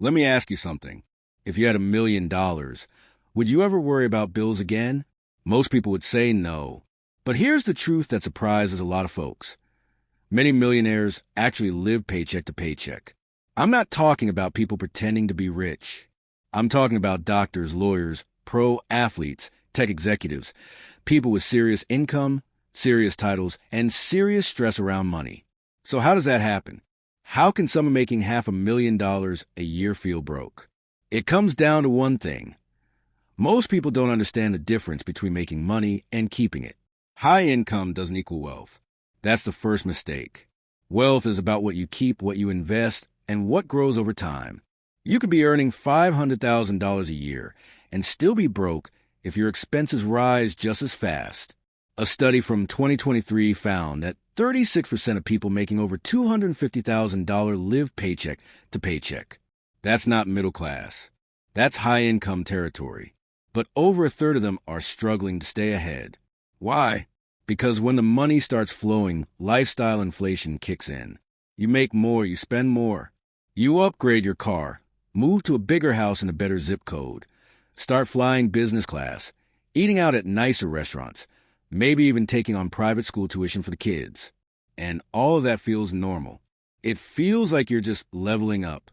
Let me ask you something. If you had $1 million, would you ever worry about bills again? Most people would say no. But here's the truth that surprises a lot of folks. Many millionaires actually live paycheck to paycheck. I'm not talking about people pretending to be rich. I'm talking about doctors, lawyers, pro athletes, tech executives, people with serious income, serious titles, and serious stress around money. So how does that happen? How can someone making $500,000 a year feel broke? It comes down to one thing. Most people don't understand the difference between making money and keeping it. High income doesn't equal wealth. That's the first mistake. Wealth is about what you keep, what you invest, and what grows over time. You could be earning $500,000 a year and still be broke if your expenses rise just as fast. A study from 2023 found that 36% of people making over $250,000 live paycheck to paycheck. That's not middle class. That's high income territory. But over a third of them are struggling to stay ahead. Why? Because when the money starts flowing, lifestyle inflation kicks in. You make more, you spend more. You upgrade your car, move to a bigger house in a better zip code, start flying business class, eating out at nicer restaurants, maybe even taking on private school tuition for the kids. And all of that feels normal. It feels like you're just leveling up.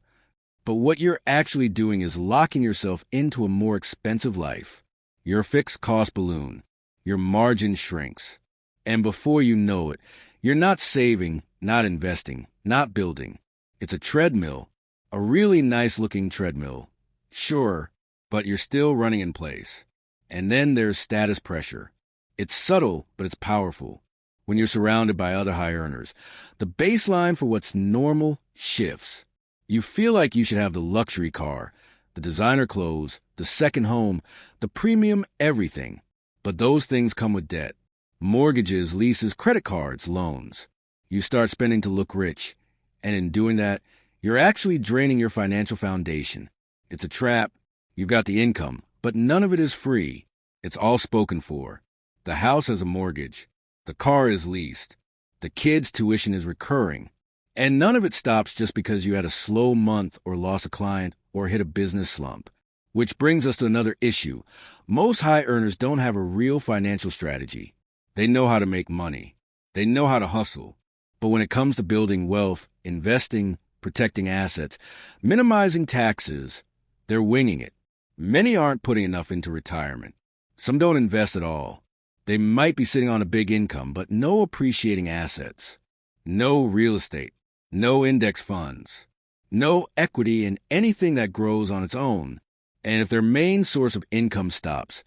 But what you're actually doing is locking yourself into a more expensive life. Your fixed cost balloon. Your margin shrinks. And before you know it, you're not saving, not investing, not building. It's a treadmill, a really nice-looking treadmill. Sure, but you're still running in place. And then there's status pressure. It's subtle, but it's powerful. When you're surrounded by other high earners, the baseline for what's normal shifts. You feel like you should have the luxury car, the designer clothes, the second home, the premium everything. But those things come with debt. Mortgages, leases, credit cards, loans. You start spending to look rich. And in doing that, you're actually draining your financial foundation. It's a trap. You've got the income, but none of it is free. It's all spoken for. The house has a mortgage. The car is leased. The kids' tuition is recurring. And none of it stops just because you had a slow month or lost a client or hit a business slump. Which brings us to another issue. Most high earners don't have a real financial strategy. They know how to make money. They know how to hustle. But when it comes to building wealth, investing, protecting assets, minimizing taxes, they're winging it. Many aren't putting enough into retirement. Some don't invest at all. They might be sitting on a big income, but no appreciating assets. No real estate. No index funds. No equity in anything that grows on its own. And if their main source of income stops,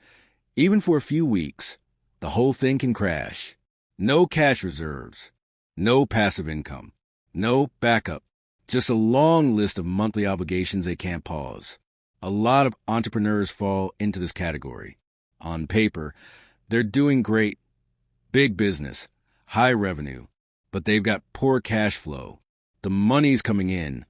even for a few weeks, the whole thing can crash. No cash reserves. No passive income. No backup. Just a long list of monthly obligations they can't pause. A lot of entrepreneurs fall into this category. On paper, they're doing great, big business, high revenue, but they've got poor cash flow. The money's coming in,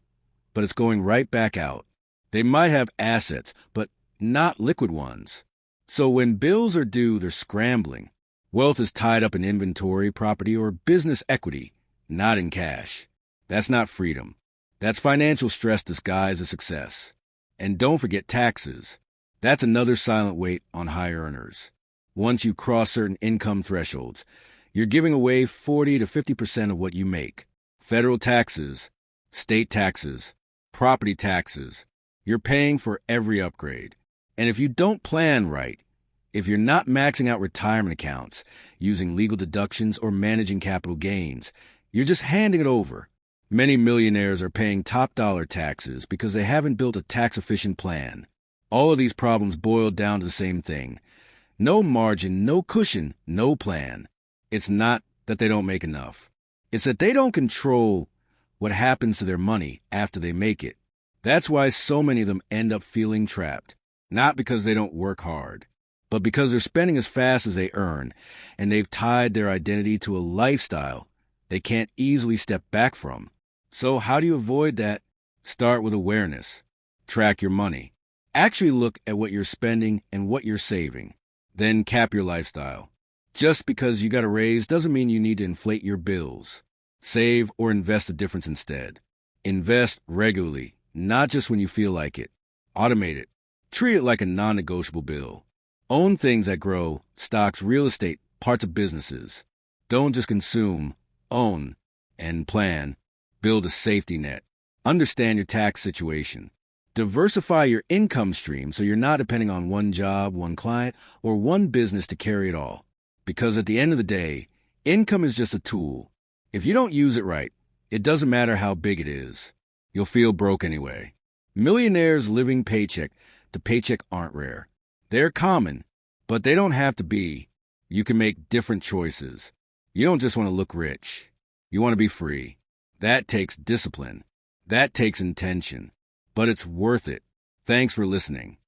but it's going right back out. They might have assets, but not liquid ones. So when bills are due, they're scrambling. Wealth is tied up in inventory, property, or business equity, not in cash. That's not freedom. That's financial stress disguised as success. And don't forget taxes. That's another silent weight on high earners. Once you cross certain income thresholds, you're giving away 40 to 50% of what you make. Federal taxes, state taxes, property taxes. You're paying for every upgrade. And if you don't plan right, if you're not maxing out retirement accounts, using legal deductions, or managing capital gains, you're just handing it over. Many millionaires are paying top-dollar taxes because they haven't built a tax-efficient plan. All of these problems boil down to the same thing. No margin, no cushion, no plan. It's not that they don't make enough. It's that they don't control what happens to their money after they make it. That's why so many of them end up feeling trapped. Not because they don't work hard, but because they're spending as fast as they earn, and they've tied their identity to a lifestyle they can't easily step back from. So how do you avoid that? Start with awareness. Track your money. Actually look at what you're spending and what you're saving. Then cap your lifestyle. Just because you got a raise doesn't mean you need to inflate your bills. Save or invest the difference instead. Invest regularly, not just when you feel like it. Automate it. Treat it like a non-negotiable bill. Own things that grow, stocks, real estate, parts of businesses. Don't just consume, own, and plan. Build a safety net. Understand your tax situation. Diversify your income stream so you're not depending on one job, one client, or one business to carry it all. Because at the end of the day, income is just a tool. If you don't use it right, it doesn't matter how big it is. You'll feel broke anyway. Millionaires living paycheck to paycheck aren't rare. They're common, but they don't have to be. You can make different choices. You don't just want to look rich. You want to be free. That takes discipline. That takes intention. But it's worth it. Thanks for listening.